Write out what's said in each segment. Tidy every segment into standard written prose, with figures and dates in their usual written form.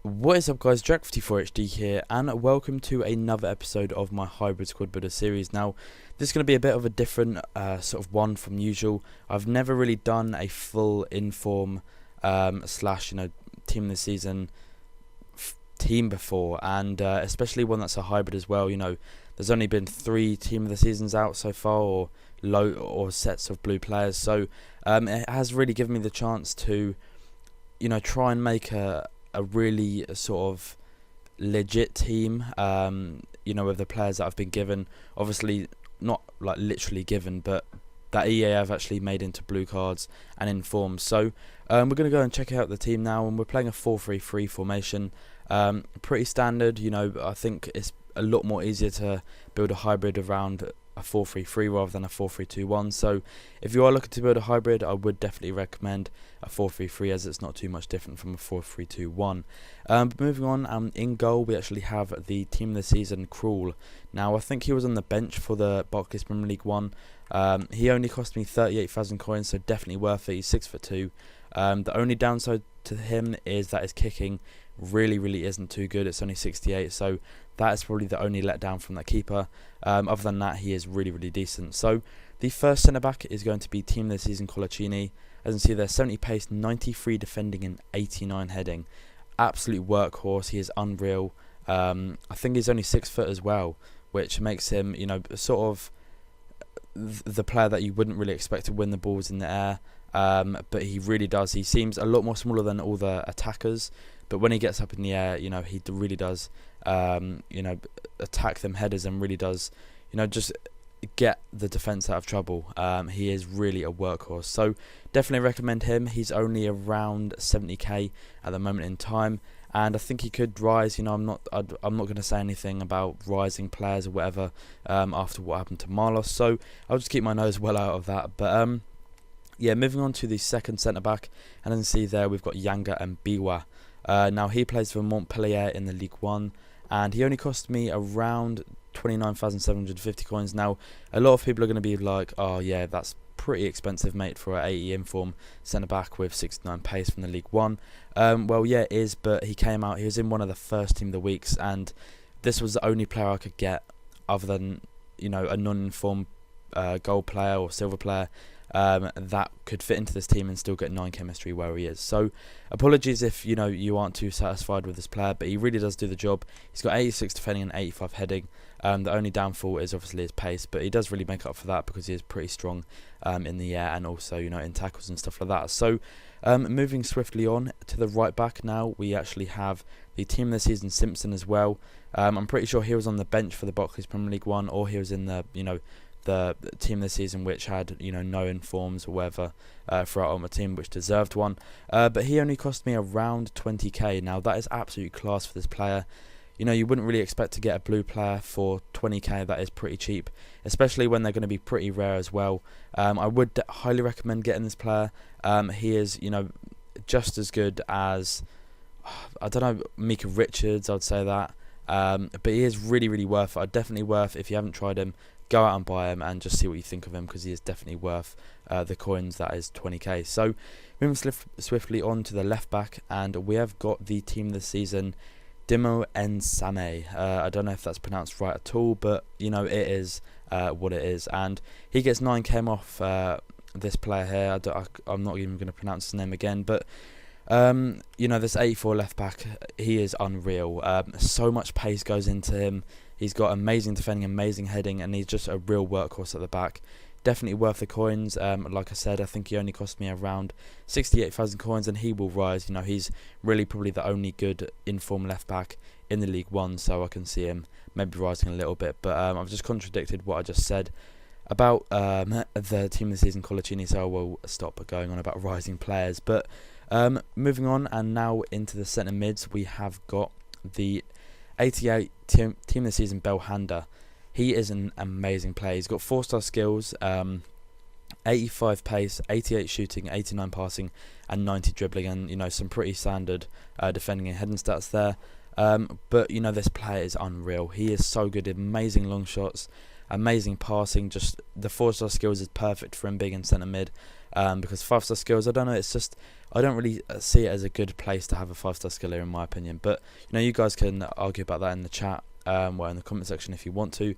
What is up, guys? Jack54HD here, and welcome to another episode of my hybrid squad builder series. Now, this is going to be a bit of a different sort of one from usual. I've never really done a full inform slash team of the season team before, and especially one that's a hybrid as well. There's only been 3 team of the seasons out so far, or sets of blue players. So it has really given me the chance to try and make a really sort of legit team, with the players that I've been given. Obviously not like literally given, but that EA have actually made into blue cards and informed. So we're going to go and check out the team now, and we're playing a 4-3-3 formation. Pretty standard. I think it's a lot more easier to build a hybrid around a 4-3-3 rather than a 4-3-2-1. So if you are looking to build a hybrid, I would definitely recommend a 4-3-3, as it's not too much different from a 4-3-2-1. But moving on, in goal we actually have the team of the season, Cruel. Now, I think he was on the bench for the Barclays Premier League 1. He only cost me 38,000 coins, so definitely worth it. He's 6'2". The only downside to him is that his kicking really isn't too good. It's only 68, so that is probably the only letdown from that keeper. Other than that, he is really decent. So the first centre back is going to be team of the season, Colaccini. As you can see there, 70 pace, 93 defending and 89 heading. Absolute workhorse. He is unreal. I think he's only 6 foot as well, which makes him sort of the player that you wouldn't really expect to win the balls in the air. But he really does. He seems a lot more smaller than all the attackers, but when he gets up in the air, he really does attack them headers, and really does just get the defense out of trouble. He is really a workhorse, so definitely recommend him. He's only around 70k at the moment in time, and I think he could rise. I'm not going to say anything about rising players or whatever after what happened to Marlos, so I'll just keep my nose well out of that. But yeah, moving on to the second centre back, and then see there we've got Yanga and Biwa. Now he plays for Montpellier in the Ligue 1, and he only cost me around 29,750 coins. Now, a lot of people are going to be like, oh yeah, that's pretty expensive, mate, for an 80 inform centre back with 69 pace from the League 1. Well, yeah, it is, but he came out, he was in one of the first team of the weeks, and this was the only player I could get other than a non-informed gold player or silver player that could fit into this team and still get 9 chemistry where he is. So apologies if you aren't too satisfied with this player, but he really does do the job. He's got 86 defending and 85 heading. The only downfall is obviously his pace, but he does really make up for that because he is pretty strong in the air, and also in tackles and stuff like that. So moving swiftly on to the right back now, we actually have the team of the season, Simpson, as well. I'm pretty sure he was on the bench for the Barclays Premier League 1, or he was in the the team of the season which had no informs or whatever for our ultimate team, which deserved one. But he only cost me around 20k. Now that is absolute class for this player. You wouldn't really expect to get a blue player for 20k. That is pretty cheap, especially when they're going to be pretty rare as well. I would highly recommend getting this player. He is just as good as, I don't know, Mika Richards, I'd say that. But he is really worth it. Definitely worth, if you haven't tried him, go out and buy him and just see what you think of him, because he is definitely worth the coins. That is 20k. So moving swiftly on to the left back, and we have got the team of the season, Dimo Nsame. I don't know if that's pronounced right at all, but it is what it is, and he gets 9k off this player here. I'm not even going to pronounce his name again, but this 84 left back, he is unreal. So much pace goes into him. He's got amazing defending, amazing heading, and he's just a real workhorse at the back. Definitely worth the coins. Like I said, I think he only cost me around 68,000 coins, and he will rise. He's really probably the only good inform left back in the League 1, so I can see him maybe rising a little bit. But I've just contradicted what I just said about the team of the season, Colaccini, so I will stop going on about rising players. But moving on, and now into the centre mids, we have got the 88 team of the season, Belhanda. He is an amazing player. He's got 4-star skills, 85 pace, 88 shooting, 89 passing, and 90 dribbling, and some pretty standard defending and heading stats there. But this player is unreal. He is so good, amazing long shots. amazing passing. Just the 4-star skills is perfect for him being in centre mid. Because 5-star skills, I don't know, it's just, I don't really see it as a good place to have a 5-star skill here, in my opinion. But you guys can argue about that in the chat, or in the comment section if you want to.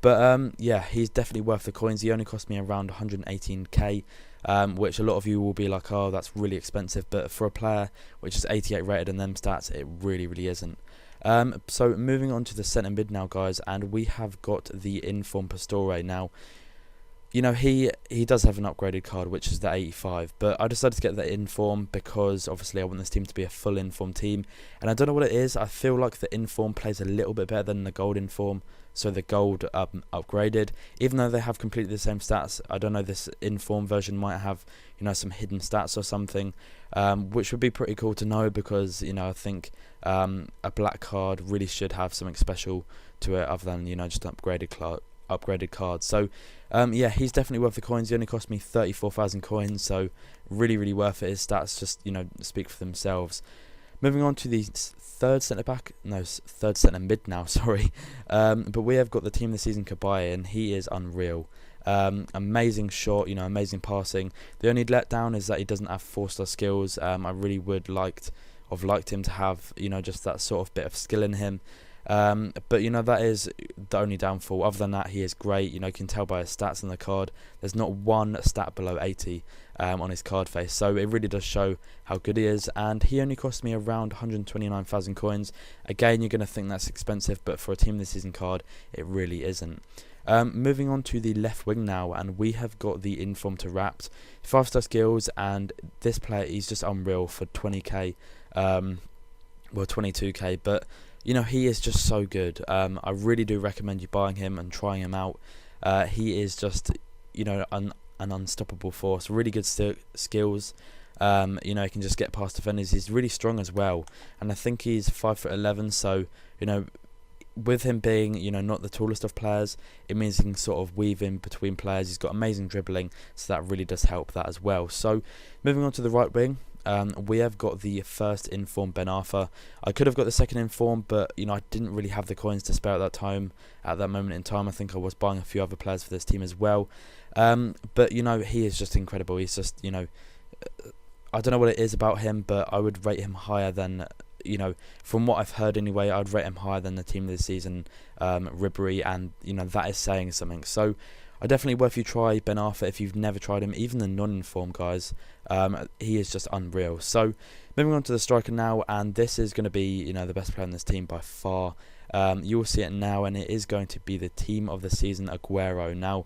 But yeah, he's definitely worth the coins. He only cost me around 118k, which a lot of you will be like, oh, that's really expensive. But for a player which is 88 rated and them stats, it really isn't. So moving on to the centre mid now, guys, and we have got the Inform Pastore. Now, he does have an upgraded card, which is the 85, but I decided to get the Inform because obviously I want this team to be a full Inform team, and I don't know what it is. I feel like the Inform plays a little bit better than the Gold Inform, so the Gold upgraded, even though they have completely the same stats. I don't know, this Inform version might have some hidden stats or something, which would be pretty cool to know, because I think a black card really should have something special to it other than just upgraded cards. So yeah, he's definitely worth the coins. He only cost me 34,000 coins, so really worth it. His stats just speak for themselves. Moving on to the third centre mid now, sorry. But we have got the team of the season Kaibu, and he is unreal. Amazing shot, amazing passing. The only letdown is that he doesn't have 4-star skills. I really would liked him to have just that sort of bit of skill in him. But that is the only downfall. Other than that, he is great. You can tell by his stats on the card, there's not one stat below 80 on his card face, so it really does show how good he is. And he only cost me around 129,000 coins. Again, you're going to think that's expensive, but for a team this season card, it really isn't. Moving on to the left wing now, and we have got the Inform to Wrapped, 5-star skills, and this player, he's just unreal for 20k, well 22k, but he is just so good. I really do recommend you buying him and trying him out. He is just an unstoppable force, really good skills. He can just get past defenders. He's really strong as well, and I think he's 5'11", so with him being not the tallest of players, it means he can sort of weave in between players. He's got amazing dribbling, so that really does help that as well. So moving on to the right wing, we have got the first Inform Ben Arthur. I could have got the second Inform, but I didn't really have the coins to spare at that moment in time. I think I was buying a few other players for this team as well. But he is just incredible. He's just I don't know what it is about him, but I would rate him higher than from what I've heard anyway, I'd rate him higher than the team of the season, Ribery, and that is saying something. So definitely worth you try Ben Arthur if you've never tried him, even the non-inform guys. He is just unreal. So moving on to the striker now, and this is going to be the best player on this team by far. You will see it now, and it is going to be the team of the season, Aguero. Now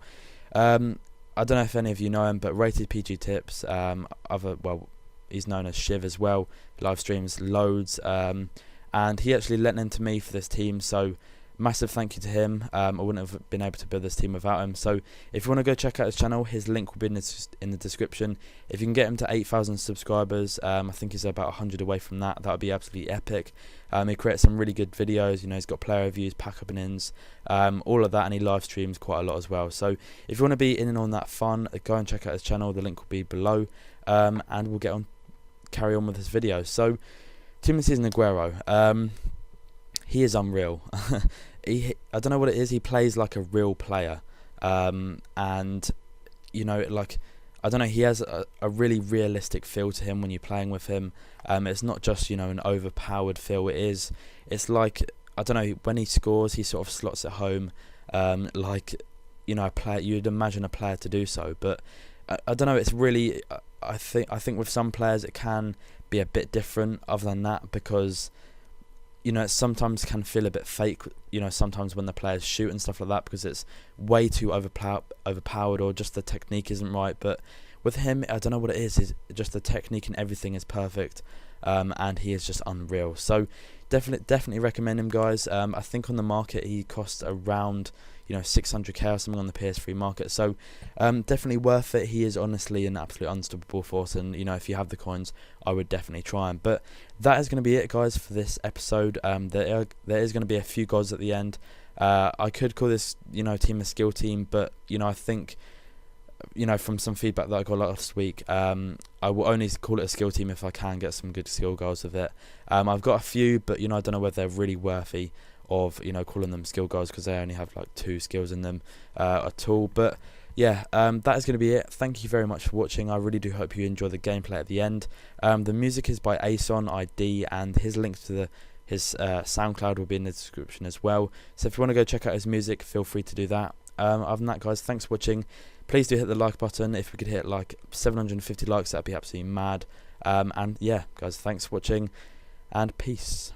I don't know if any of you know him, but Rated PG Tips, he's known as Shiv as well, live streams loads, and he actually lent him to me for this team, so massive thank you to him. I wouldn't have been able to build this team without him. So if you want to go check out his channel, his link will be in the description. If you can get him to 8,000 subscribers, I think he's about 100 away from that. That would be absolutely epic. He creates some really good videos. He's got player reviews, pack openings, all of that, and he live streams quite a lot as well. So if you want to be in and on that fun, go and check out his channel. The link will be below, and we'll carry on with this video. So team of the season Aguero. He is unreal. I don't know what it is. He plays like a real player, and I don't know. He has a really realistic feel to him when you're playing with him. It's not just an overpowered feel. It's like, I don't know, when he scores, he sort of slots it home, like a player you'd imagine a player to do so. But I don't know. It's really, I think with some players it can be a bit different. Other than that, because it sometimes can feel a bit fake, sometimes when the players shoot and stuff like that, because it's way too overpowered, or just the technique isn't right. But with him, I don't know what it is. It's just the technique and everything is perfect, and he is just unreal. So definitely recommend him, guys. I think on the market he costs around 600k or something on the PS3 market, so definitely worth it. He is honestly an absolute unstoppable force, and if you have the coins, I would definitely try him. But that is going to be it, guys, for this episode. There is going to be a few gods at the end. I could call this team a skill team, but I think from some feedback that I got last week, I will only call it a skill team if I can get some good skill goals with it. I've got a few, but I don't know whether they're really worthy of, you know, calling them skill guides, because they only have like 2 skills in them at all. But yeah, that is going to be it. Thank you very much for watching. I really do hope you enjoy the gameplay at the end. The music is by Ason ID, and his links to his SoundCloud will be in the description as well. So if you want to go check out his music, feel free to do that. Other than that, guys, thanks for watching. Please do hit the like button. If we could hit like 750 likes, that'd be absolutely mad. And yeah, guys, thanks for watching, and peace.